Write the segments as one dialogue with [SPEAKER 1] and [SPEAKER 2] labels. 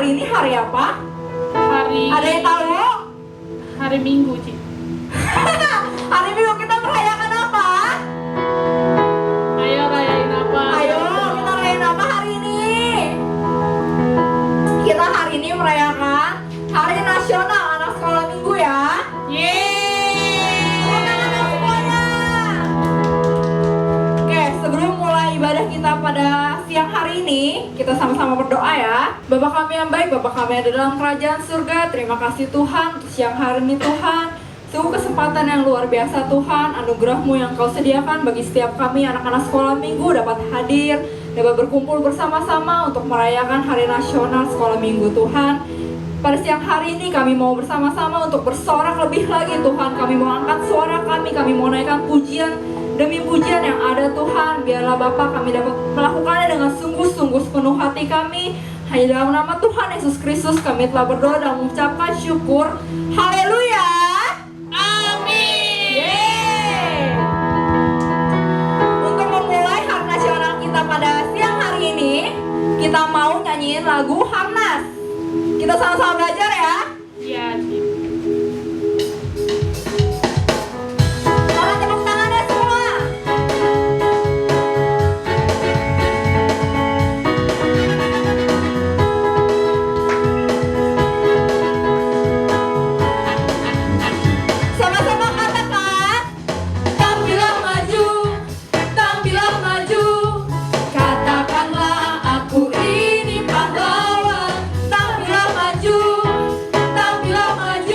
[SPEAKER 1] hari ini hari apa? Ada yang tahu?
[SPEAKER 2] Hari Minggu, Ci.
[SPEAKER 1] Hari Minggu kita merayakan apa?
[SPEAKER 2] Ayo rayain apa?
[SPEAKER 1] Ayo kita rayain apa hari ini? Kita hari ini merayakan Hari Nasional Anak Sekolah Minggu ya.
[SPEAKER 2] Yeay!
[SPEAKER 1] Tepuk tangan semuanya. Oke, sebelum mulai ibadah kita pada siang hari ini, kita sama-sama berdoa ya. Bapa kami yang baik, Bapa kami yang ada dalam kerajaan surga, terima kasih Tuhan untuk siang hari ini Tuhan. Sungguh kesempatan yang luar biasa Tuhan, anugerah-Mu yang Kau sediakan bagi setiap kami anak-anak sekolah minggu dapat hadir, dapat berkumpul bersama-sama untuk merayakan Hari Nasional Sekolah Minggu Tuhan. Pada siang hari ini kami mau bersama-sama untuk bersorak lebih lagi Tuhan. Kami mau angkat suara kami mau naikkan pujian demi pujian yang ada Tuhan. Biarlah Bapa kami dapat melakukannya dengan sungguh-sungguh sepenuh hati kami. Hanya dalam nama Tuhan Yesus Kristus kami telah berdoa dan mengucapkan syukur. Haleluya.
[SPEAKER 2] Amin.
[SPEAKER 1] Yeay. Untuk memulai Hari Nasional kita pada siang hari ini, kita mau nyanyiin lagu Harnas. Kita sama-sama belajar ya.
[SPEAKER 2] Iya, Ci.
[SPEAKER 1] Mana tepuk tangannya semua. Sama-sama katakan, tampillah maju, tampillah maju. Katakanlah aku ini pahlawan. Tampillah maju, tampillah maju.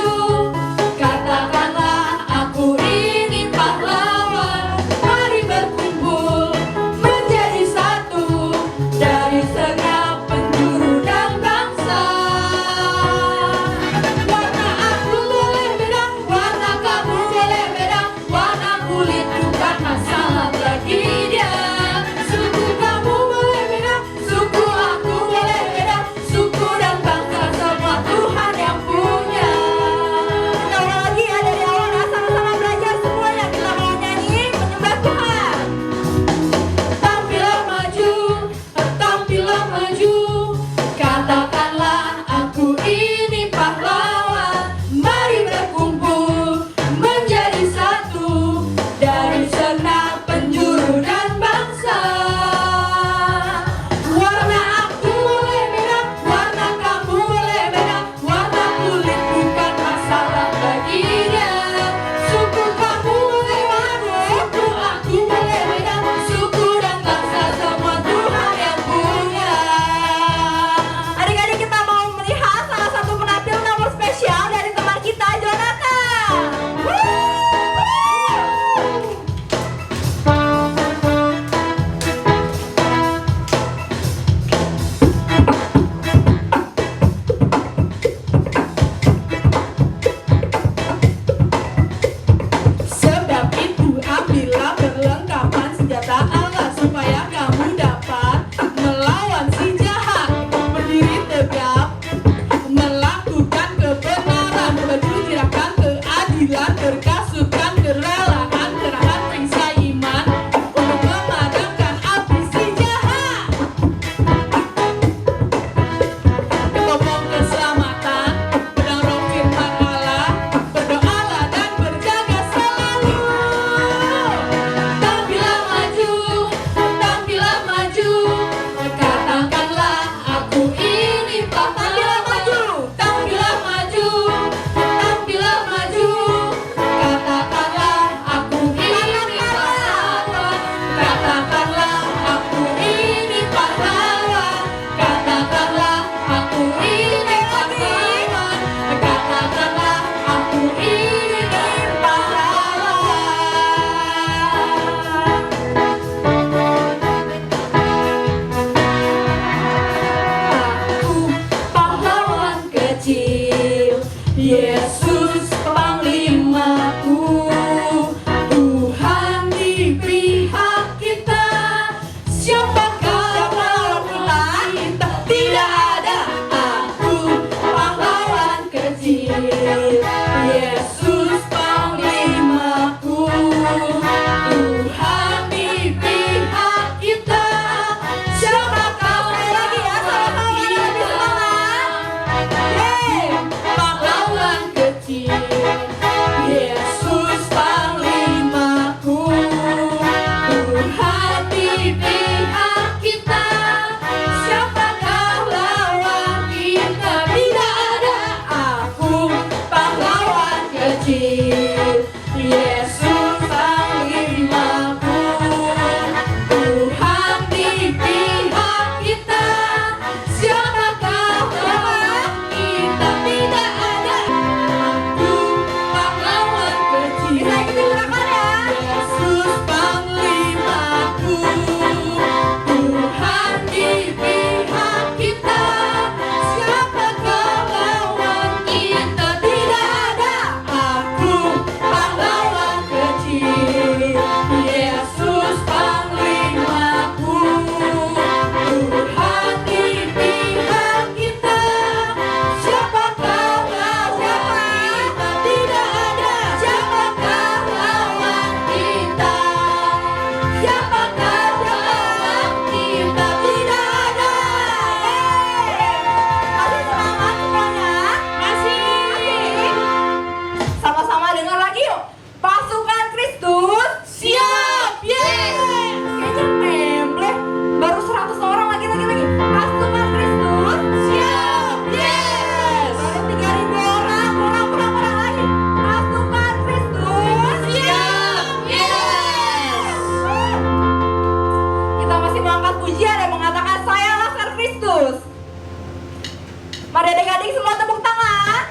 [SPEAKER 1] Mari adik-adik semua tepuk tangan.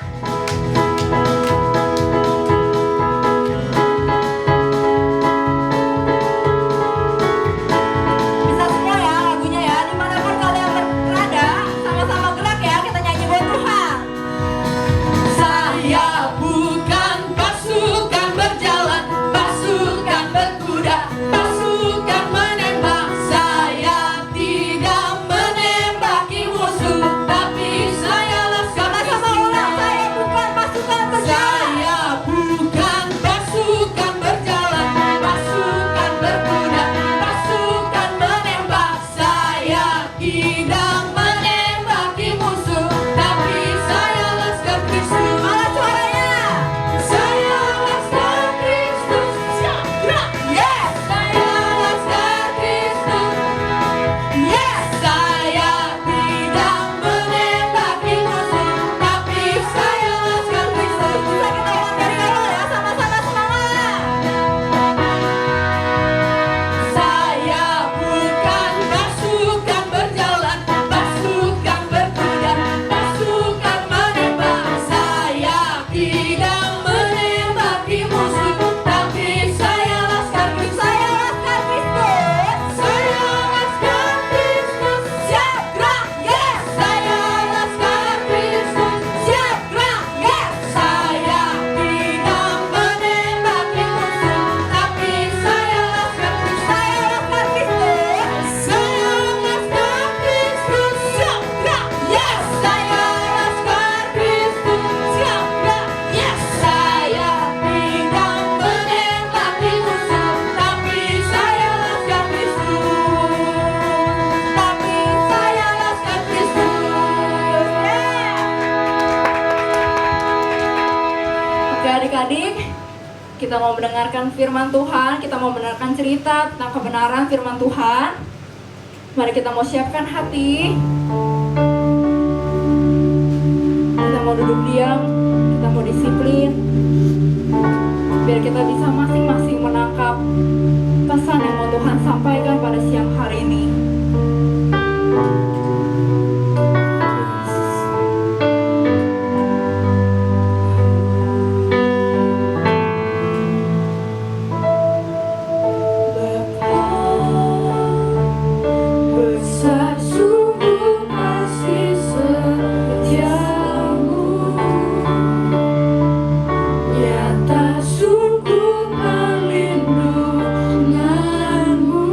[SPEAKER 1] Bisa semua ya lagunya ya, dimanapun kalian berada, sama-sama gerak ya, kita nyanyi buat Tuhan.
[SPEAKER 3] Saya bukan pasukan berjalan, pasukan berkuda, pasukan menembak. Saya tidak menembaki musuh, tapi saya laskar
[SPEAKER 1] Sama-sama ulang, saya bukan pasukan berjalan.
[SPEAKER 3] Saya bukan pasukan berjalan, pasukan berkuda, pasukan menembak. Saya tidak menembaki musuh, tapi saya laskar Kristus.
[SPEAKER 1] Mana suaranya?
[SPEAKER 3] Saya laskar Kristus. Siap, gerak.
[SPEAKER 1] Yes.
[SPEAKER 3] Saya laskar Kristus.
[SPEAKER 1] Yes.
[SPEAKER 3] Saya tidak menembaki musuh, tapi saya laskar Kristus.
[SPEAKER 1] Bisa kita ulang dari awal ya, sama-sama semangat.
[SPEAKER 3] Saya bukan pasukan berjalan, pasukan berkuda, pasukan menembak. Saya tidak menembaki musuh, tapi saya laskar Kristus.
[SPEAKER 1] Saya laskar Kristus.
[SPEAKER 3] Saya laskar Kristus.
[SPEAKER 1] Siap, gerak. Yes.
[SPEAKER 3] Saya laskar Kristus.
[SPEAKER 1] Siap, gerak. Yes.
[SPEAKER 3] Saya tidak menembaki musuh, tapi saya laskar Kristus.
[SPEAKER 1] Saya laskar Kristus.
[SPEAKER 3] Saya laskar Kristus. Siap, gerak. Yes. Saya laskar Kristus. Siap, gerak. Yes. Saya tidak menembaki musuh, tapi saya laskar Kristus. Tapi saya laskar Kristus.
[SPEAKER 1] Oke adik-adik, kita mau mendengarkan firman Tuhan, kita mau mendengarkan cerita tentang kebenaran firman Tuhan. Mari kita mau siapkan hati. Kita mau duduk diam, kita mau disiplin. Biar kita bisa masing-masing menangkap pesan yang mau Tuhan sampaikan pada siang hari ini.
[SPEAKER 3] Besar sungguh kasih setiamu, nyata sungguh perlindunganmu.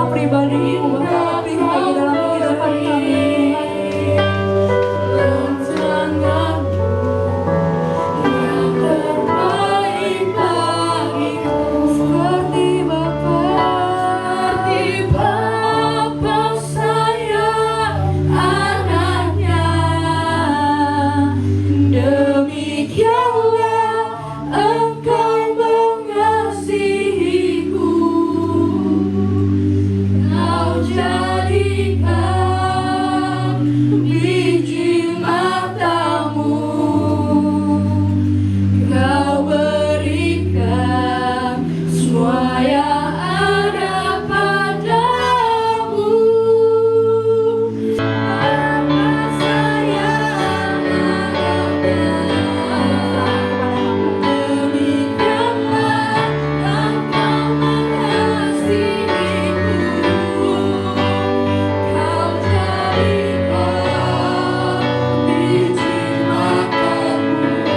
[SPEAKER 1] pribadi, Bapa lihat di dalam kehidupan kami. Seperti Bapa,
[SPEAKER 3] demikianlah Engkau mengasihiku. Kau jadikan biji matamu, Kau berikan semua yang ada padamu. Apa sayang demikianlah Engkau mengasihiku. Kau jadikan biji matamu,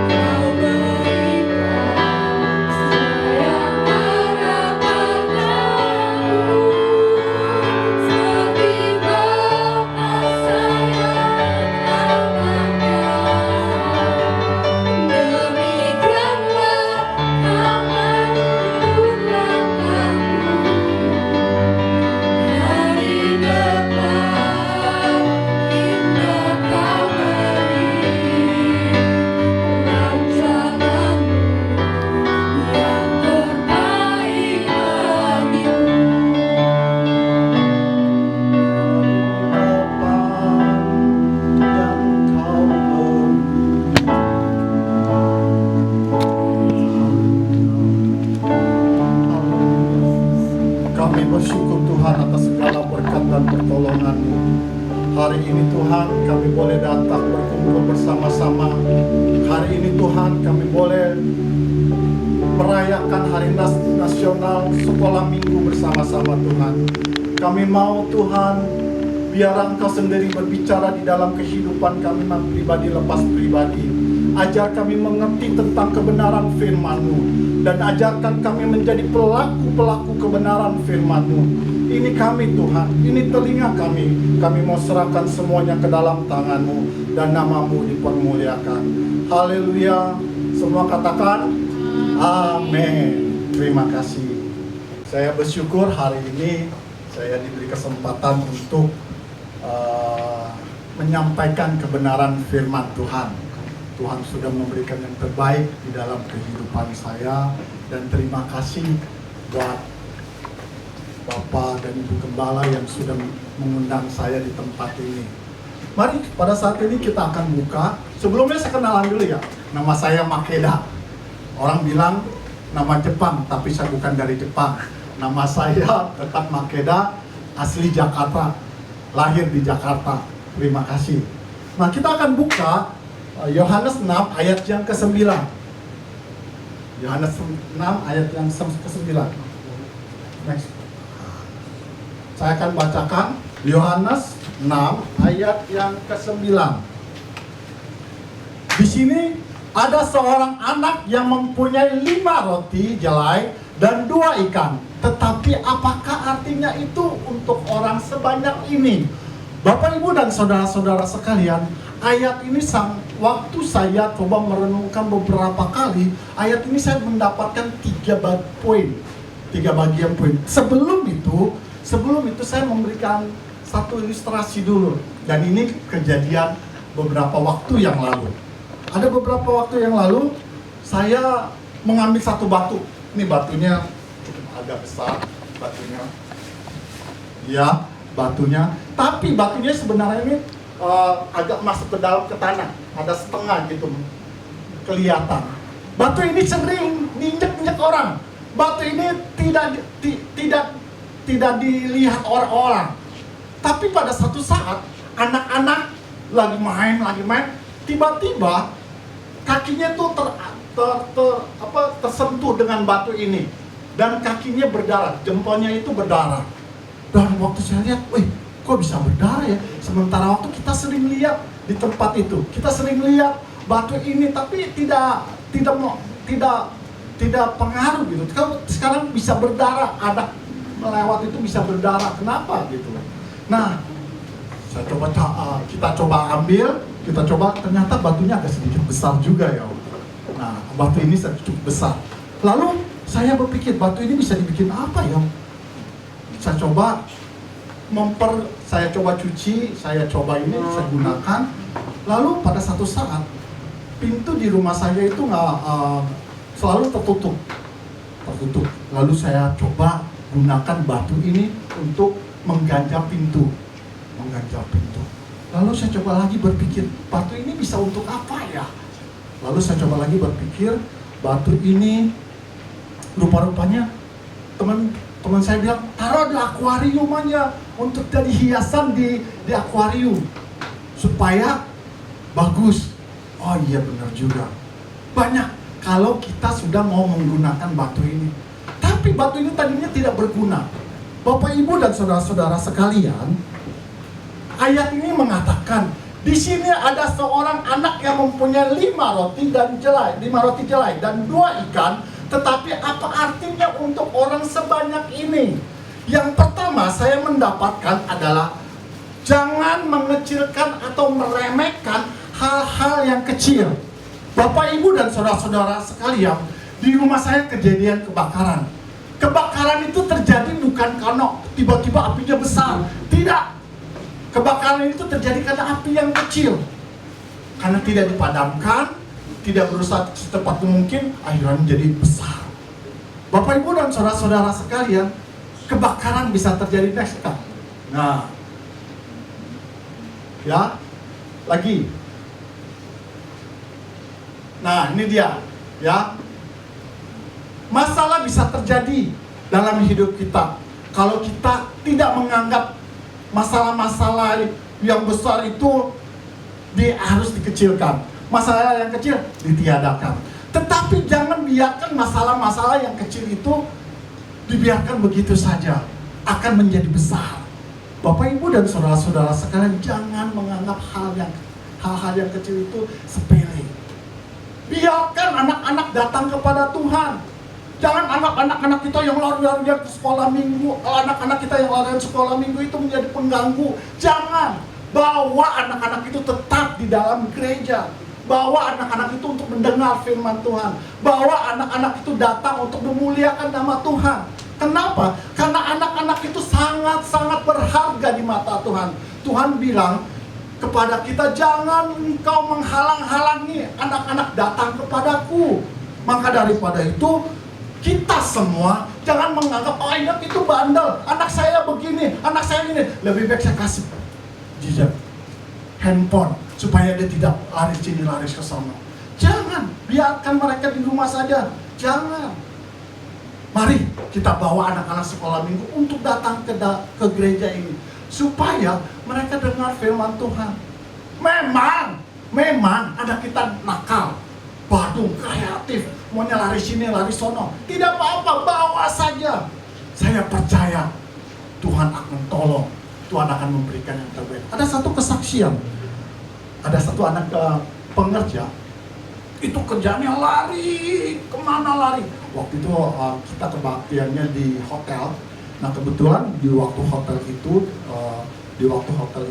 [SPEAKER 3] Kau berikan semua yang ada padamu. Seperti Bapa sayang anaknya, demikianlah Kau menuntun langkahku. Hari depan hingga Kau beri rancanganmu yang terbaik bagiku.
[SPEAKER 4] Kami bersyukur Tuhan atas segala berkat dan pertolongan-Mu. Hari ini Tuhan kami boleh datang berkumpul bersama-sama. Hari ini Tuhan kami boleh merayakan Hari Nasional Sekolah Minggu bersama-sama Tuhan. Kami mau Tuhan, biar Engkau sendiri berbicara di dalam kehidupan kami pribadi lepas pribadi. Ajar kami mengerti tentang kebenaran firman-Mu, dan ajarkan kami menjadi pelaku-pelaku kebenaran firman-Mu. Ini kami Tuhan, ini telinga kami. Kami mau serahkan semuanya ke dalam tangan-Mu, dan nama-Mu dipermuliakan. Haleluya. Semua katakan amin. Terima kasih. Saya bersyukur hari ini saya diberi kesempatan untuk menyampaikan kebenaran firman Tuhan. Tuhan sudah memberikan yang terbaik di dalam kehidupan saya, dan terima kasih buat Bapak dan Ibu Gembala yang sudah mengundang saya di tempat ini. Mari pada saat ini kita akan buka. Sebelumnya saya kenalan dulu ya. Nama saya Makeda. Orang bilang nama Jepang, tapi saya bukan dari Jepang. Nama saya tetap Makeda, asli Jakarta, lahir di Jakarta. Terima kasih. Nah, kita akan buka Yohanes 6 ayat yang ke-9. Yohanes 6 ayat yang ke-9. Next. Saya akan bacakan Yohanes 6 ayat yang ke-9. Di sini ada seorang anak yang mempunyai 5 roti jelai dan 2 ikan. Tetapi apakah artinya itu untuk orang sebanyak ini? Bapak, Ibu, dan saudara-saudara sekalian, ayat ini waktu saya coba merenungkan beberapa kali, ayat ini saya mendapatkan 3 bagian poin. Sebelum itu saya memberikan satu ilustrasi dulu. Dan ini kejadian beberapa waktu yang lalu. Ada beberapa waktu yang lalu, saya mengambil satu batu. Ini batunya cukup agak besar, batunya. Ya, batunya. Tapi batunya sebenarnya ini agak masuk ke dalam ke tanah. Ada setengah gitu kelihatan. Batu ini sering diinjek-injek orang. Batu ini tidak dilihat orang-orang. Tapi pada satu saat anak-anak lagi main, tiba-tiba kakinya tuh tersentuh dengan batu ini, dan kakinya berdarah, jempolnya itu berdarah. Dan waktu saya lihat, kok bisa berdarah ya? Sementara waktu kita sering lihat di tempat itu, kita sering lihat batu ini, tapi tidak pengaruh gitu. Kalau sekarang bisa berdarah, ada batu itu bisa berdarah. Kenapa gitu? Nah, kita coba ambil, kita coba, ternyata batunya agak sedikit besar juga ya. Nah, batu ini cukup besar. Lalu saya berpikir, batu ini bisa dibikin apa ya? Saya coba saya coba cuci, saya coba ini, saya gunakan. Lalu pada satu saat, pintu di rumah saya itu selalu tertutup. Lalu saya coba gunakan batu ini untuk mengganjal pintu. Lalu saya coba lagi berpikir, batu ini bisa untuk apa ya? Lalu saya coba lagi berpikir, batu ini rupa-rupanya teman saya bilang, taruh di akuarium aja untuk jadi hiasan di akuarium supaya bagus. Oh iya, benar juga. Banyak kalau kita sudah mau menggunakan batu ini. Tapi batu ini tadinya tidak berguna. Bapak, Ibu, dan saudara-saudara sekalian, ayat ini mengatakan, di sini ada seorang anak yang mempunyai 5 roti jelai dan 2 ikan, tetapi apa artinya untuk orang sebanyak ini? Yang pertama saya mendapatkan adalah jangan mengecilkan atau meremehkan hal-hal yang kecil. Bapak, Ibu, dan saudara-saudara sekalian, di rumah saya kejadian kebakaran. Kebakaran itu terjadi bukan karena tiba-tiba apinya besar. Tidak. Kebakaran itu terjadi karena api yang kecil. Karena tidak dipadamkan, tidak berusaha secepat mungkin, akhirnya menjadi besar. Bapak, Ibu, dan saudara-saudara sekalian, kebakaran bisa terjadi next time. Nah, ya, lagi. Nah, ini dia, ya. Masalah bisa terjadi dalam hidup kita kalau kita tidak menganggap masalah-masalah yang besar itu harus dikecilkan. Masalah yang kecil ditiadakan. Tetapi jangan biarkan masalah-masalah yang kecil itu dibiarkan begitu saja, akan menjadi besar. Bapak, Ibu, dan saudara-saudara sekalian, jangan menganggap hal-hal yang kecil itu sepele. Biarkan anak-anak datang kepada Tuhan. Jangan anak-anak kita yang lari-larian ke sekolah minggu, anak-anak kita yang larian sekolah minggu itu menjadi pengganggu. Jangan. Bawa anak-anak itu tetap di dalam gereja. Bawa anak-anak itu untuk mendengar firman Tuhan. Bawa anak-anak itu datang untuk memuliakan nama Tuhan. Kenapa? Karena anak-anak itu sangat-sangat berharga di mata Tuhan. Tuhan bilang kepada kita, jangan engkau menghalang-halangi anak-anak datang kepadaku. Maka daripada itu, kita semua jangan menganggap, oh anak itu bandel, anak saya begini, anak saya ini. Lebih baik saya kasih handphone supaya dia tidak lari sini lari ke sana. Jangan, biarkan mereka di rumah saja. Jangan. Mari kita bawa anak-anak sekolah minggu untuk datang ke gereja ini supaya mereka dengar firman Tuhan. Memang anak kita nakal, badung, kreatif, maunya lari sini, lari sono. Tidak apa-apa, bawa saja. Saya percaya Tuhan akan tolong. Tuhan akan memberikan yang terbaik. Ada satu kesaksian. Ada satu anak pengerja, itu kerjanya lari, kemana lari. Waktu itu kita kebaktiannya di hotel. Nah, kebetulan di waktu hotel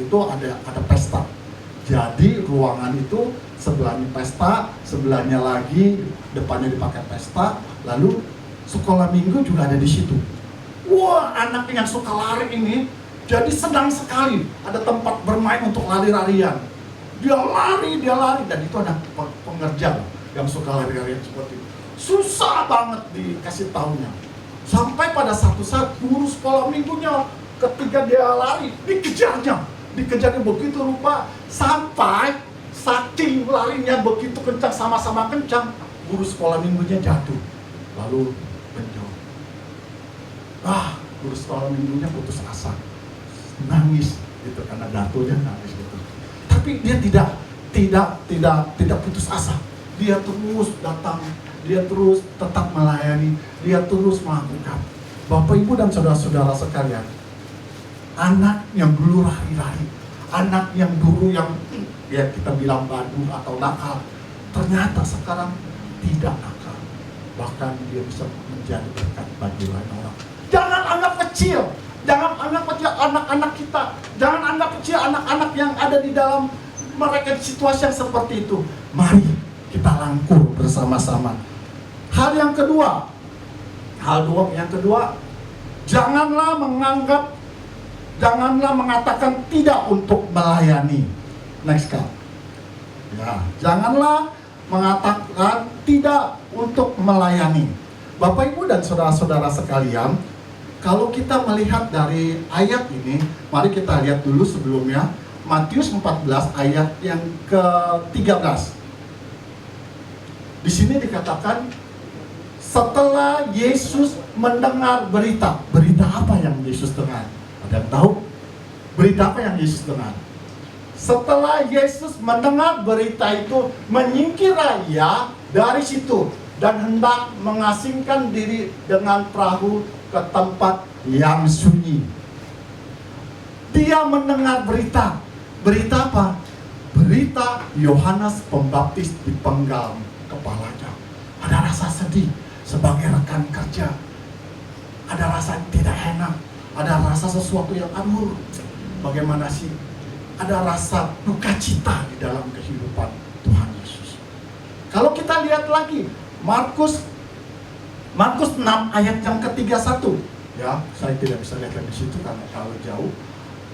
[SPEAKER 4] itu ada pesta. Jadi ruangan itu sebelahnya pesta, sebelahnya lagi depannya dipakai pesta, lalu sekolah minggu juga ada di situ. Wah, anak yang suka lari ini jadi senang sekali ada tempat bermain untuk lari-larian. Dia lari, dan itu ada pengerja yang suka lari-larian seperti itu. Susah banget dikasih tahunya. Sampai pada satu saat guru sekolah minggunya ketika dia lari, dikejarnya begitu rupa, sampai saking larinya begitu kencang, sama-sama kencang, guru sekolah minggunya jatuh, lalu benjol. Guru sekolah minggunya putus asa, nangis gitu karena jatuhnya, nangis gitu. Tapi dia tidak putus asa. Dia terus datang, dia terus tetap melayani, dia terus melakukan. Bapak, Ibu, dan saudara-saudara sekalian, anak yang dulu lari-lari, anak yang dulu yang ya kita bilang badung atau nakal, ternyata sekarang tidak nakal. Bahkan dia bisa menjadi berkat bagi lain orang. Jangan anggap kecil. Jangan anggap kecil anak-anak kita. Jangan anggap kecil anak-anak yang ada di dalam mereka di situasi yang seperti itu. Mari kita langkul bersama-sama. Hal yang kedua, janganlah mengatakan tidak untuk melayani. Next card. Ya, janganlah mengatakan tidak untuk melayani. Bapak Ibu dan saudara-saudara sekalian, kalau kita melihat dari ayat ini, mari kita lihat dulu sebelumnya Matius 14 ayat yang ke-13. Di sini dikatakan setelah Yesus mendengar berita apa yang Yesus dengar? Ada yang tahu? Berita apa yang Yesus dengar? Setelah Yesus mendengar berita itu, menyingkirlah ia dari situ dan hendak mengasingkan diri dengan perahu ke tempat yang sunyi. Dia mendengar berita apa? Berita Yohanes Pembaptis dipenggal kepalanya. Ada rasa sedih sebagai rekan kerja. Ada rasa tidak enak. Ada rasa sesuatu yang aduh, bagaimana sih? Ada rasa duka cita di dalam kehidupan Tuhan Yesus. Kalau kita lihat lagi Markus 6 ayat yang ke-31. Ya, saya tidak bisa lihat di situ karena terlalu jauh.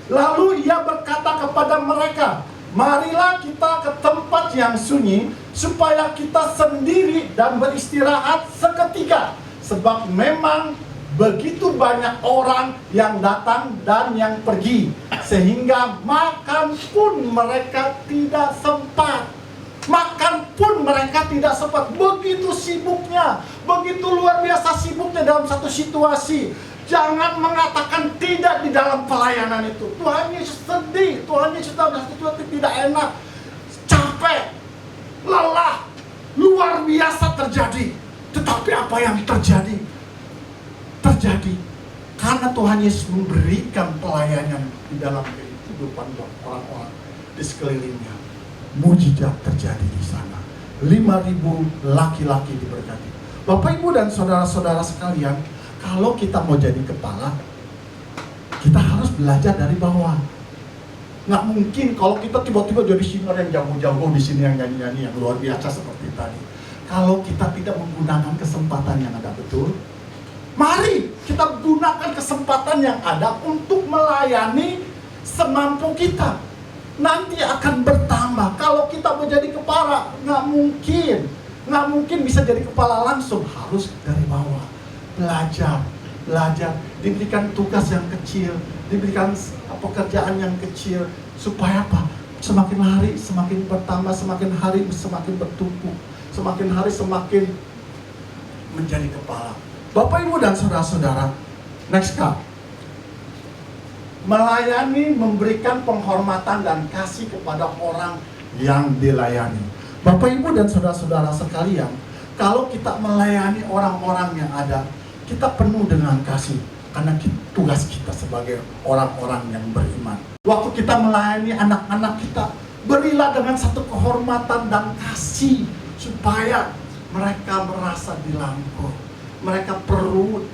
[SPEAKER 4] Lalu ia berkata kepada mereka, marilah kita ke tempat yang sunyi, supaya kita sendiri dan beristirahat seketika. Sebab memang begitu banyak orang yang datang dan yang pergi, sehingga makan pun mereka tidak sempat. Begitu sibuknya, begitu luar biasa sibuknya dalam satu situasi. Jangan mengatakan tidak di dalam pelayanan itu. Tuhan Yesus sedih, Tuhan Yesus dalam situasi tidak enak, capek, lelah, luar biasa terjadi. Tetapi apa yang terjadi? Terjadi karena Tuhan Yesus memberikan pelayanan di dalam kehidupan orang-orang di sekelilingnya. Mujizat terjadi di sana. 5.000 laki-laki diberkati. Bapak, Ibu, dan saudara-saudara sekalian, kalau kita mau jadi kepala, kita harus belajar dari bawah. Nggak mungkin kalau kita tiba-tiba jadi singer yang jago-jago di sini, yang nyanyi-nyanyi yang luar biasa seperti tadi. Kalau kita tidak menggunakan kesempatan yang ada, betul? Mari kita gunakan kesempatan yang ada untuk melayani semampu kita. Nanti akan bertambah. Kalau kita mau jadi kepala, nggak mungkin bisa jadi kepala langsung. Harus dari bawah. Belajar, diberikan tugas yang kecil, diberikan pekerjaan yang kecil, supaya apa? Semakin hari semakin bertambah, semakin hari semakin bertumbuh, semakin hari semakin menjadi kepala. Bapak, Ibu, dan saudara-saudara, next card. Melayani, memberikan penghormatan dan kasih kepada orang yang dilayani. Bapak, Ibu, dan saudara-saudara sekalian, kalau kita melayani orang-orang yang ada, kita penuh dengan kasih, karena tugas kita sebagai orang-orang yang beriman. Waktu kita melayani anak-anak kita, berilah dengan satu kehormatan dan kasih, supaya mereka merasa dirangkul, mereka perlu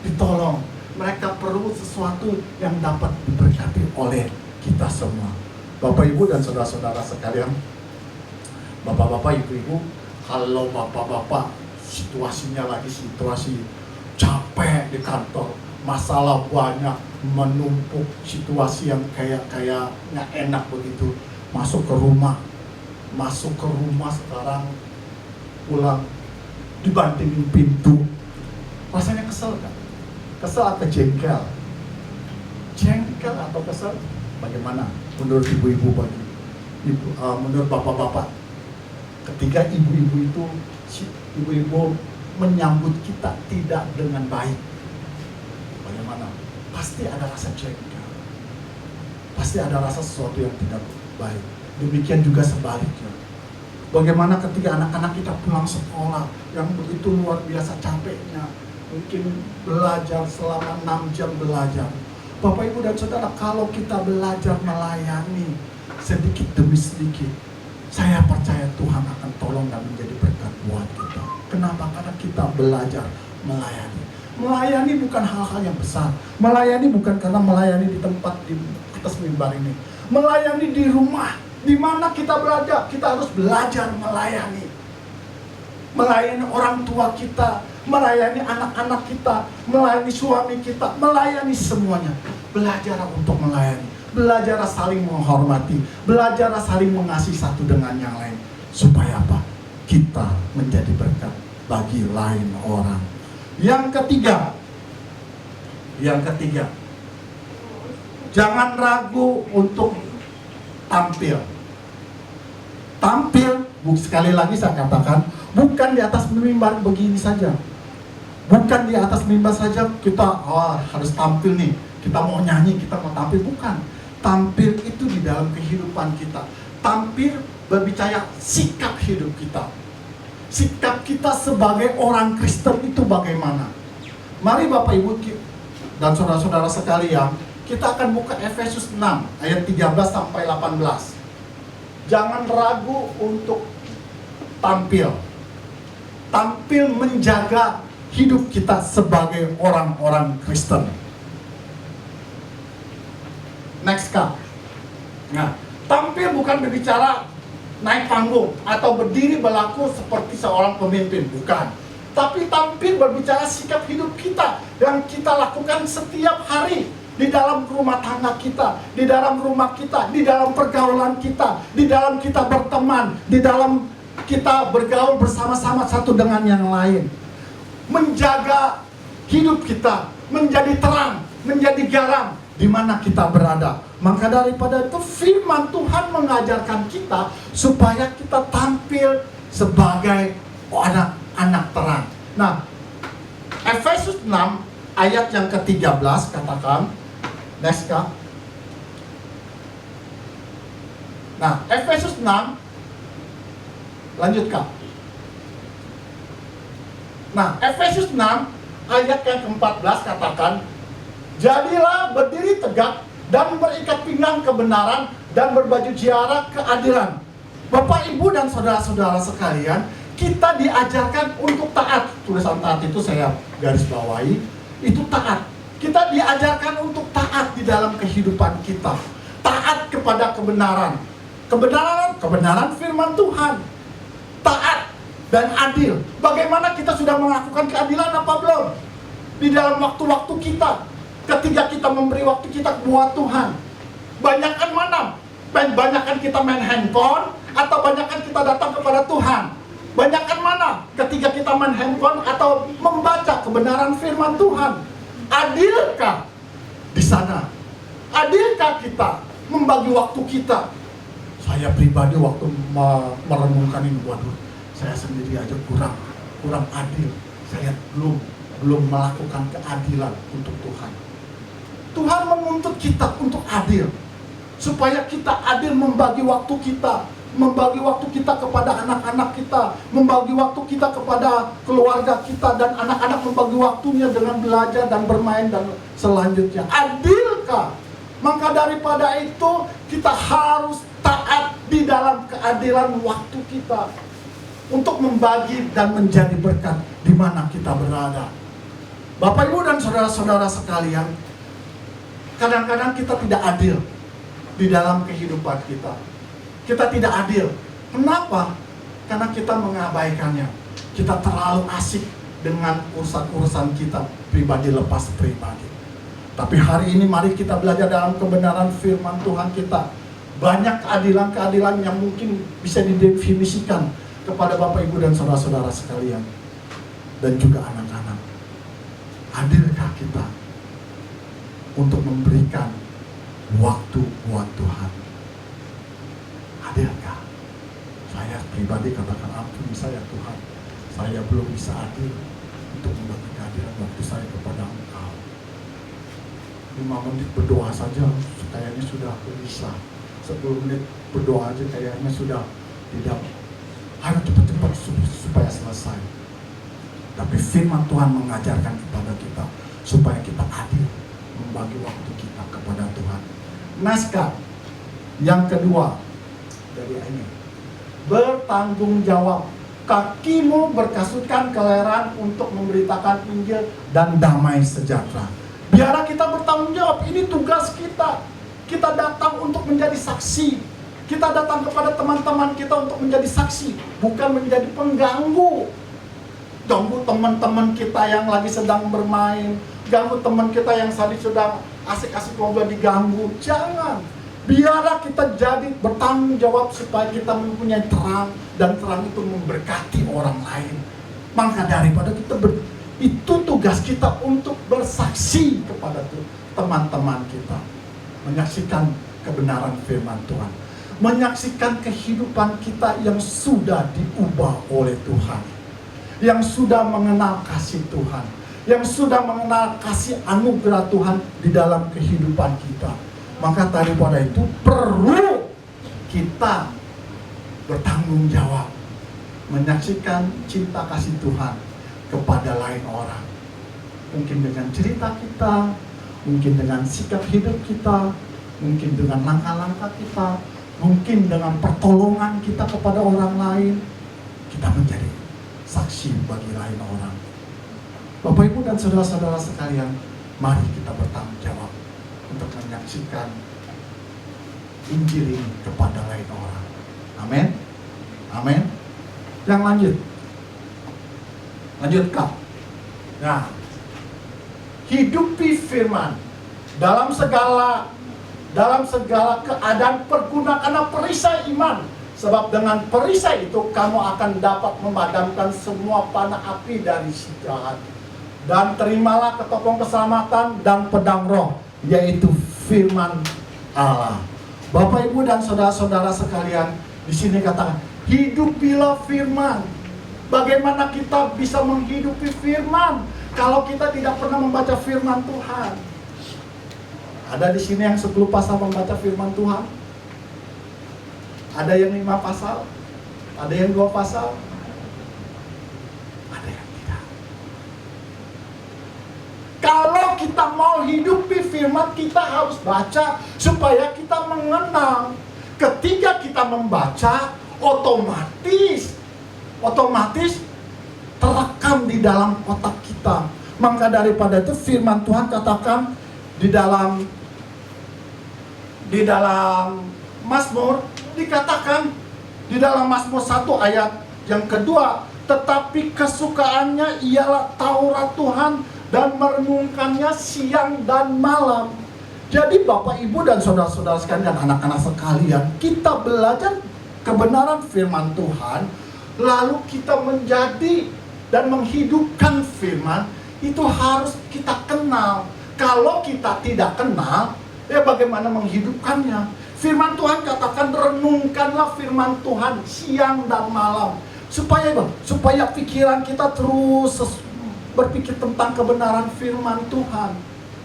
[SPEAKER 4] ditolong, mereka perlu sesuatu yang dapat diberkati oleh kita semua. Bapak, Ibu, dan saudara-saudara sekalian, bapak-bapak, ibu-ibu, kalau bapak-bapak situasinya lagi situasi capek di kantor, masalah banyak, menumpuk, situasi yang kayak nggak enak begitu, masuk ke rumah sekarang, pulang dibantingin pintu, rasanya kesel kan? Kesel atau jengkel? Jengkel atau kesel? Bagaimana menurut ibu-ibu, menurut bapak-bapak? Ketika ibu-ibu menyambut kita tidak dengan baik, bagaimana? Pasti ada rasa jengkel, pasti ada rasa sesuatu yang tidak baik. Demikian juga sebaliknya. Bagaimana ketika anak-anak kita pulang sekolah yang begitu luar biasa capeknya, mungkin belajar selama 6 jam belajar. Bapak, Ibu, dan saudara, kalau kita belajar melayani sedikit demi sedikit, saya percaya Tuhan akan tolong dan menjadi berkat buat kita. Kenapa? Karena kita belajar melayani. Melayani bukan hal-hal yang besar. Melayani bukan karena melayani di tempat di atas mimbar ini. Melayani di rumah, di mana kita berada, kita harus belajar melayani. Melayani orang tua kita, melayani anak-anak kita, melayani suami kita, melayani semuanya. Belajar untuk melayani, belajar saling menghormati, belajar saling mengasihi satu dengan yang lain. Supaya apa? Kita menjadi berkat bagi lain orang. Yang ketiga, jangan ragu untuk tampil. Tampil, sekali lagi saya katakan, bukan di atas mimbar begini saja. Bukan di atas mimbar saja kita harus tampil nih. Kita mau nyanyi, kita mau tampil. Bukan. Tampil itu di dalam kehidupan kita. Tampil berbicara sikap hidup kita. Sikap kita sebagai orang Kristen itu bagaimana? Mari Bapak Ibu dan saudara-saudara sekalian, kita akan buka Efesus 6 ayat 13 sampai 18. Jangan ragu untuk tampil. Tampil menjaga hidup kita sebagai orang-orang Kristen. Next Kak. Nah, tampil bukan berbicara naik panggung atau berdiri berlaku seperti seorang pemimpin, bukan. Tapi tampil berbicara sikap hidup kita yang kita lakukan setiap hari di dalam rumah tangga kita, di dalam rumah kita, di dalam pergaulan kita, di dalam kita berteman, di dalam kita bergaul bersama-sama satu dengan yang lain. Menjaga hidup kita menjadi terang, menjadi garam di mana kita berada. Maka daripada itu firman Tuhan mengajarkan kita supaya kita tampil sebagai anak-anak terang. Nah, Efesus 6 ayat yang ke-13 katakan, next Kak. Nah, Efesus 6 lanjut Kak. Nah, Efesus 6 ayat yang ke-14 katakan, jadilah berdiri tegak dan berikat pinggang kebenaran dan berbaju ziarah keadilan. Bapak, Ibu, dan saudara-saudara sekalian, kita diajarkan untuk taat. Tulisan taat itu saya garis bawahi, itu taat. Kita diajarkan untuk taat di dalam kehidupan kita. Taat kepada kebenaran. Kebenaran firman Tuhan. Taat dan adil. Bagaimana kita sudah melakukan keadilan apa belum? Di dalam waktu-waktu kita. Ketika kita memberi waktu kita buat Tuhan, banyakkan mana? Banyakkan kita main handphone atau banyakkan kita datang kepada Tuhan? Banyakkan mana? Ketika kita main handphone atau membaca kebenaran firman Tuhan? Adilkah di sana? Adilkah kita membagi waktu kita? Saya pribadi waktu merenungkan ini, waduh, saya sendiri aja kurang adil. Saya belum melakukan keadilan untuk Tuhan. Tuhan menuntut kita untuk adil, supaya kita adil membagi waktu kita, membagi waktu kita kepada anak-anak kita, membagi waktu kita kepada keluarga kita, dan anak-anak membagi waktunya dengan belajar dan bermain dan selanjutnya. Adilkah? Maka daripada itu kita harus taat di dalam keadilan waktu kita untuk membagi dan menjadi berkat di mana kita berada. Bapak, Ibu, dan saudara-saudara sekalian, kadang-kadang kita tidak adil di dalam kehidupan kita. Kita tidak adil. Kenapa? Karena kita mengabaikannya. Kita terlalu asik dengan urusan-urusan kita pribadi lepas pribadi. Tapi hari ini mari kita belajar dalam kebenaran firman Tuhan kita. Banyak keadilan-keadilan yang mungkin bisa didefinisikan kepada Bapak, Ibu, dan saudara-saudara sekalian. Dan juga anak-anak. Adilkah kita untuk memberikan waktu buat Tuhan? Adilkah? Saya pribadi katakan, ampuni saya Tuhan, saya belum bisa adil untuk membagi keadilan waktu saya kepada Engkau. 5 menit berdoa saja kayaknya sudah bisa. 10 menit berdoa aja kayaknya sudah tidak. Ayo cepat-cepat supaya selesai. Tapi firman Tuhan mengajarkan kepada kita supaya kita adil membagi waktu kita kepada Tuhan. Naskah yang kedua dari ini, bertanggung jawab Kakimu berkasutkan keleran untuk memberitakan Injil dan damai sejahtera. Biarlah kita bertanggung jawab, ini tugas kita. Kita datang untuk menjadi saksi. Kita datang kepada teman-teman kita untuk menjadi saksi, bukan menjadi pengganggu. Ganggu teman-teman kita yang lagi sedang bermain, ganggu teman kita yang sedang asik-asik ngobrol diganggu. Jangan. Biarlah kita jadi bertanggung jawab supaya kita mempunyai terang, dan terang itu memberkati orang lain. Maka daripada itu tugas kita untuk bersaksi kepada teman-teman kita, menyaksikan kebenaran firman Tuhan, menyaksikan kehidupan kita yang sudah diubah oleh Tuhan, yang sudah mengenal kasih Tuhan, yang sudah mengenal kasih anugerah Tuhan di dalam kehidupan kita. Maka daripada itu perlu kita bertanggung jawab menyaksikan cinta kasih Tuhan kepada lain orang. Mungkin dengan cerita kita, mungkin dengan sikap hidup kita, mungkin dengan langkah-langkah kita, mungkin dengan pertolongan kita kepada orang lain. Kita menjadi saksi bagi lain orang. Bapak, Ibu, dan saudara-saudara sekalian, mari kita bertanggung jawab untuk menyaksikan Injil ini kepada lain orang. Amin. Amin. Yang lanjutkan. Nah, hidupi firman dalam segala keadaan, pergunakanlah perisai iman, sebab dengan perisai itu kamu akan dapat memadamkan semua panah api dari si jahat. Dan terimalah ketopong keselamatan dan pedang roh, yaitu firman Allah. Bapak, Ibu, dan saudara-saudara sekalian, di sini katakan, hidupilah firman. Bagaimana kita bisa menghidupi firman kalau kita tidak pernah membaca firman Tuhan? Ada di sini yang 10 pasal membaca firman Tuhan? Ada yang 5 pasal? Ada yang 2 pasal? Ada yang tidak. Kalau kita mau hidupi firman, kita harus baca supaya kita mengenal. Ketika kita membaca, otomatis terekam di dalam otak kita. Maka daripada itu firman Tuhan katakan di dalam Mazmur, dikatakan di dalam Mazmur 1 ayat yang kedua, tetapi kesukaannya ialah Taurat Tuhan dan merenungkannya siang dan malam. Jadi Bapak, Ibu, dan saudara-saudara sekalian, dan anak-anak sekalian, kita belajar kebenaran firman Tuhan, lalu kita menjadi dan menghidupkan firman, itu harus kita kenal. Kalau kita tidak kenal, ya bagaimana menghidupkannya? Firman Tuhan katakan, renungkanlah firman Tuhan siang dan malam. Supaya pikiran kita terus berpikir tentang kebenaran firman Tuhan.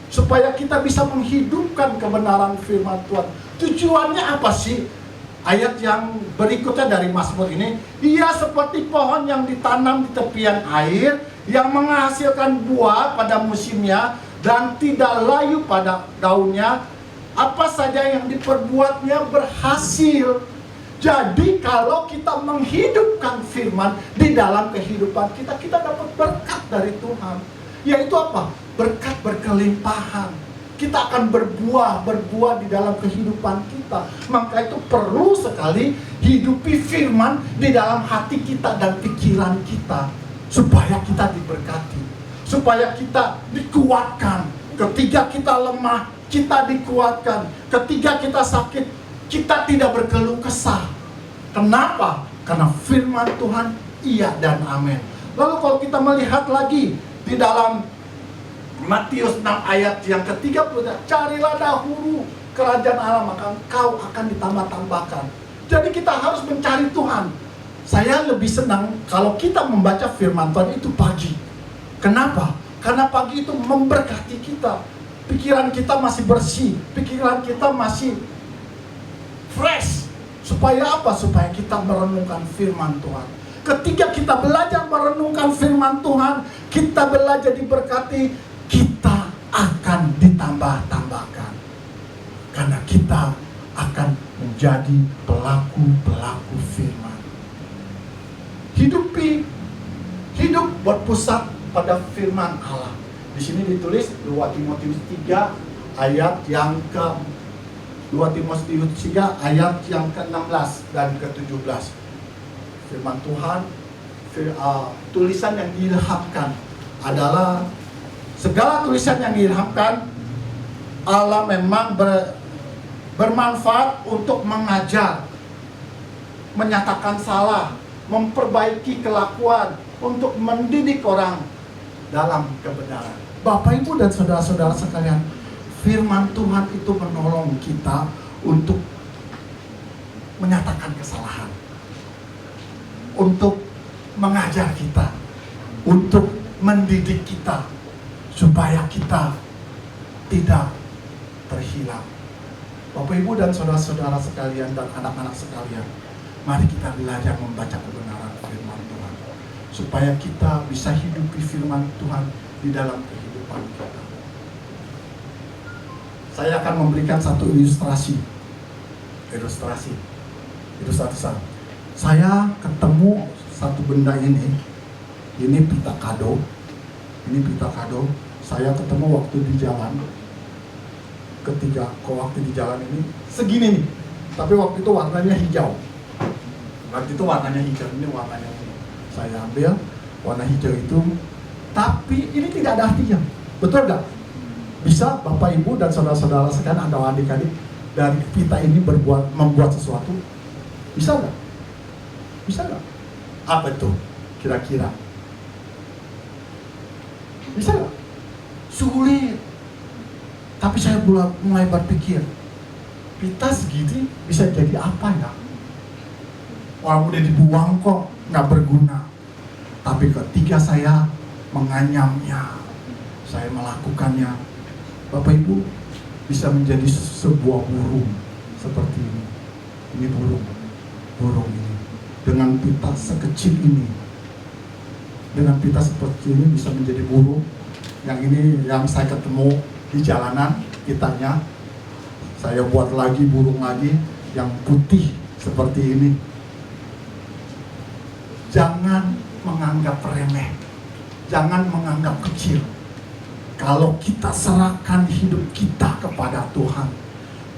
[SPEAKER 4] Supaya kita bisa menghidupkan kebenaran firman Tuhan. Tujuannya apa sih? Ayat yang berikutnya dari Mazmur ini, ia seperti pohon yang ditanam di tepian air, yang menghasilkan buah pada musimnya dan tidak layu pada daunnya. Apa saja yang diperbuatnya berhasil. Jadi kalau kita menghidupkan firman di dalam kehidupan kita, kita dapat berkat dari Tuhan. Yaitu apa? Berkat berkelimpahan. Kita akan berbuah di dalam kehidupan kita. Maka itu perlu sekali hidupi firman di dalam hati kita dan pikiran kita, supaya kita diberkati, supaya kita dikuatkan. Ketika kita lemah, kita dikuatkan. Ketika kita sakit, kita tidak berkeluh kesah. Kenapa? Karena firman Tuhan iya dan amin. Lalu kalau kita melihat lagi di dalam Matius 6 ayat yang ke-30, carilah dahulu kerajaan Allah, maka engkau akan ditambah-tambahkan. Jadi kita harus mencari Tuhan. Saya lebih senang kalau kita membaca firman Tuhan itu pagi. Kenapa? Karena pagi itu memberkati kita. Pikiran kita masih bersih, pikiran kita masih fresh. Supaya apa? Supaya kita merenungkan firman Tuhan. Ketika kita belajar merenungkan firman Tuhan, kita belajar diberkati, kita akan ditambah-tambahkan. Karena kita akan menjadi pelaku-pelaku firman. hidup berpusat pada firman Allah. Di sini ditulis 2 Timotius 3 ayat yang ke 2 Timotius 3 ayat yang ke-16 dan ke-17. Firman Tuhan, tulisan yang diilhamkan adalah segala tulisan yang diilhamkan Allah memang bermanfaat untuk mengajar, menyatakan salah, memperbaiki kelakuan, untuk mendidik orang dalam kebenaran. Bapak, Ibu, dan saudara-saudara sekalian, firman Tuhan itu menolong kita untuk menyatakan kesalahan, untuk mengajar kita, untuk mendidik kita, supaya kita tidak terhilang. Bapak, Ibu, dan saudara-saudara sekalian, dan anak-anak sekalian, mari kita belajar membaca kebenaran firman Tuhan, supaya kita bisa hidupi firman Tuhan di dalam kehidupan kita. Saya akan memberikan satu ilustrasi. Saya ketemu satu benda ini pita kado. Saya ketemu waktu di jalan. Waktu di jalan ini segini nih, tapi waktu itu warnanya hijau. Ini warnanya ini. Saya ambil warna hijau itu, tapi ini tidak ada artinya. Betul nggak? Bisa Bapak, Ibu, dan saudara-saudara sekalian atau adik-adik dari pita ini membuat sesuatu? Bisa nggak? Apa itu kira-kira? Bisa nggak? Sulit. Tapi saya mulai berpikir, pita segini bisa jadi apa ya? Orang udah dibuang kok, nggak berguna. Tapi ketika saya menganyamnya, saya melakukannya, Bapak Ibu, bisa menjadi sebuah burung seperti ini. Ini burung ini. Dengan pita sekecil ini, dengan pita seperti ini bisa menjadi burung. Yang ini yang saya ketemu di jalanan, pitanya. Saya buat lagi burung lagi yang putih seperti ini. Jangan menganggap remeh, jangan menganggap kecil. Kalau kita serahkan hidup kita kepada Tuhan,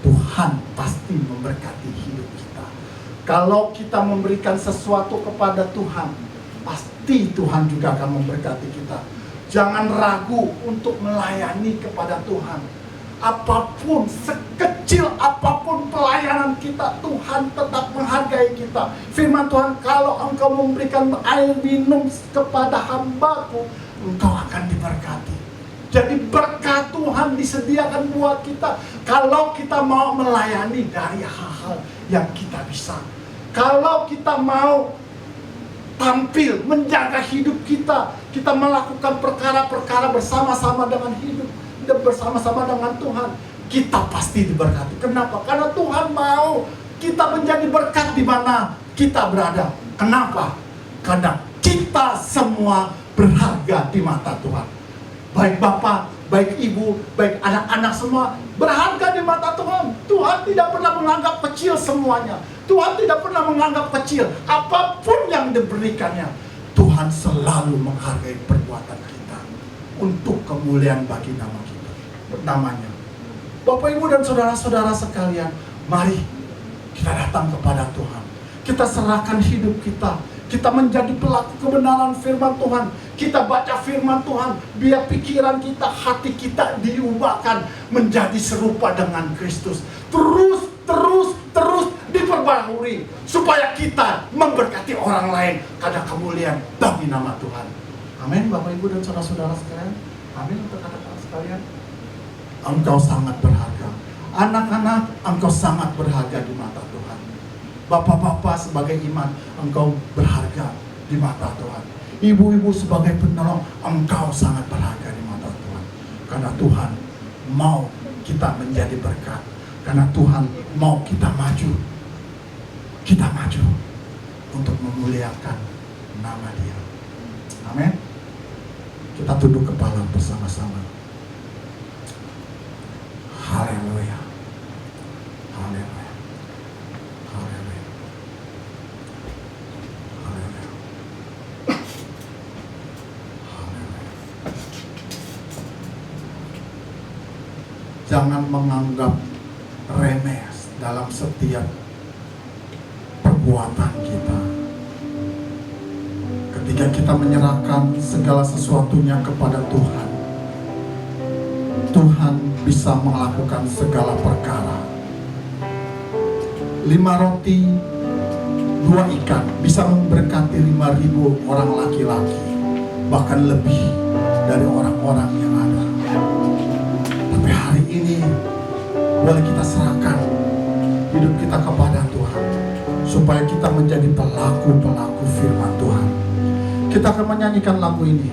[SPEAKER 4] Tuhan pasti memberkati hidup kita. Kalau kita memberikan sesuatu kepada Tuhan, pasti Tuhan juga akan memberkati kita. Jangan ragu untuk melayani kepada Tuhan. Apapun, sekecil apapun pelayanan kita, Tuhan tetap menghargai kita. Firman Tuhan, kalau engkau memberikan air minum kepada hambaku, engkau akan diberkati. Jadi berkat Tuhan disediakan buat kita kalau kita mau melayani dari hal-hal yang kita bisa. Kalau kita mau tampil, menjaga hidup kita, kita melakukan perkara-perkara bersama-sama dengan hidup, bersama-sama dengan Tuhan, kita pasti diberkati. Kenapa? Karena Tuhan mau kita menjadi berkat di mana kita berada. Kenapa? Karena kita semua berharga di mata Tuhan. Baik Bapak, baik Ibu, baik anak-anak semua berharga di mata Tuhan. Tuhan tidak pernah menganggap kecil semuanya. Tuhan tidak pernah menganggap kecil apapun yang diberikannya. Tuhan selalu menghargai perbuatan kita untuk kemuliaan bagi nama kita, namanya. Bapak, Ibu, dan saudara-saudara sekalian, mari kita datang kepada Tuhan. Kita serahkan hidup kita. Kita menjadi pelaku kebenaran firman Tuhan. Kita baca firman Tuhan, biar pikiran kita, hati kita diubahkan menjadi serupa dengan Kristus. Terus diperbarui supaya kita memberkati orang lain karena kemuliaan bagi nama Tuhan. Amin, Bapak, Ibu, dan saudara-saudara sekalian. Amin untuk anak-anak sekalian. Engkau sangat berharga. Anak-anak, engkau sangat berharga di mata Tuhan. Bapak-bapak sebagai iman, engkau berharga di mata Tuhan. Ibu-ibu sebagai penolong, engkau sangat berharga di mata Tuhan. Karena Tuhan mau kita menjadi berkat. Karena Tuhan mau kita maju. Kita maju untuk memuliakan nama Dia. Amin. Kita tunduk kepala bersama-sama. Haleluya. Haleluya. Haleluya. Haleluya. jangan menganggap remeh dalam setiap perbuatan kita. Ketika kita menyerahkan segala sesuatunya kepada Tuhan, Tuhan bisa melakukan segala perkara. 5 roti, 2 ikan bisa memberkati 5.000 orang laki-laki, bahkan lebih dari orang-orang yang ada. Tapi hari ini boleh kita serahkan hidup kita kepada Tuhan, supaya kita menjadi pelaku-pelaku firman Tuhan. Kita akan menyanyikan lagu ini.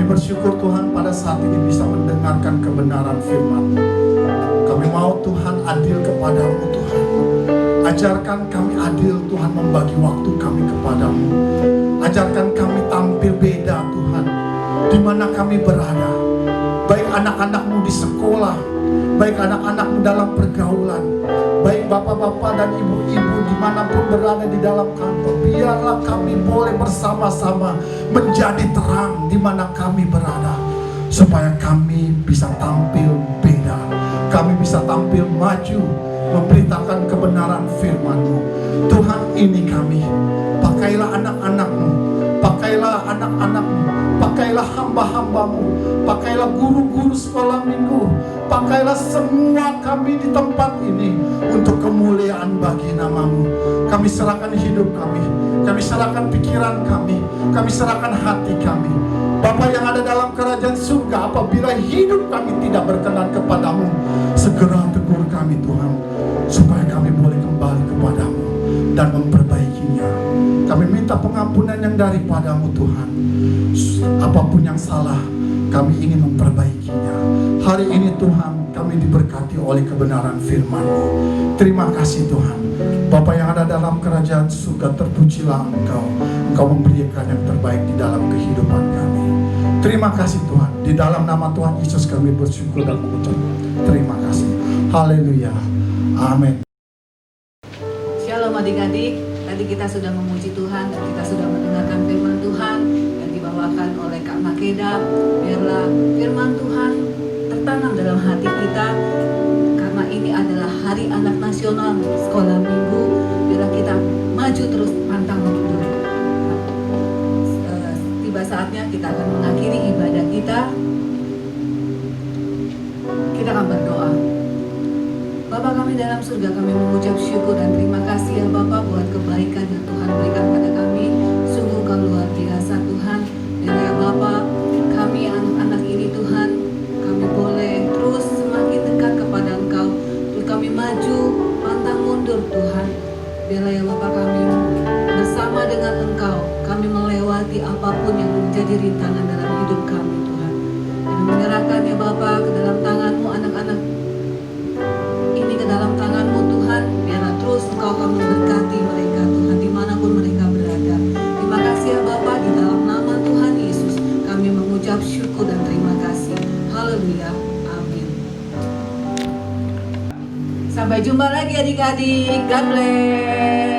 [SPEAKER 4] Bersyukur Tuhan pada saat ini bisa mendengarkan kebenaran firman. Kami mau Tuhan adil kepadamu Tuhan. Ajarkan kami adil Tuhan, membagi waktu kami kepadamu. Ajarkan kami tampil beda Tuhan, di mana kami berada. Baik anak-anakmu di sekolah, baik anak-anakmu dalam pergaulan, baik bapak-bapak dan ibu-ibu dimanapun berada di dalam kantor. Biarlah kami boleh bersama-sama menjadi terang di mana kami berada, supaya kami bisa tampil beda, kami bisa tampil maju, memberitakan kebenaran firman-Mu. Tuhan, ini kami, pakailah anak-anak-Mu, pakailah anak-anak-Mu, pakailah hamba-hamba-Mu, pakailah guru-guru sekolah minggu, pakailah semua kami di tempat ini untuk kemuliaan bagi nama-Mu. Kami serahkan hidup kami serahkan pikiran kami serahkan hati kami. Bapa yang ada dalam kerajaan surga, apabila hidup kami tidak berkenan kepadamu, segera tegur kami Tuhan, supaya kami boleh kembali kepadamu dan memperbaikinya. Kami minta pengampunan yang daripadamu Tuhan. Apapun yang salah, kami ingin memperbaikinya. Hari ini Tuhan, kami diberkati oleh kebenaran firman-Mu. Terima kasih Tuhan. Bapa yang ada dalam kerajaan surga, terpujilah Engkau memberikan yang terbaik di dalam kehidupan kami. Terima kasih Tuhan. Di dalam nama Tuhan Yesus kami bersyukur dan mengucap terima kasih. Haleluya. Amin.
[SPEAKER 3] adik-adik, tadi kita sudah memuji Tuhan dan kita sudah mendengarkan firman Tuhan yang dibawakan oleh Kak Makeda. Biarlah firman Tuhan tertanam dalam hati kita, karena ini adalah Hari Anak Nasional Sekolah Minggu. Biarlah kita maju terus pantang mundur. Tiba saatnya kita akan mengakhiri ibadah kita. Kita akan berdoa. Bapa kami dalam surga, kami mengucap syukur dan terima kasih ya Bapa buat kebaikan yang Tuhan berikan pada kami. Sungguh Engkau luar biasa Tuhan. Dan ya Bapa, kami anak-anak ini Tuhan, kami boleh terus semakin dekat kepada Engkau. Terus kami maju, pantang mundur Tuhan. Biarlah ya Bapa, kami bersama dengan Engkau, kami melewati apapun yang menjadi rintangan dalam hidup kami Tuhan. Kami menyerahkan ya Bapa ke dalam tangan-Mu anak-anak ini, ke dalam tangan-Mu Tuhan. Biarlah terus Engkau akan memberkati mereka Tuhan dimanapun mereka berada. Terima kasih ya Bapa, di dalam nama Tuhan Yesus kami mengucap syukur dan terima kasih. Haleluya, amin. Sampai jumpa lagi adik-adik. God bless.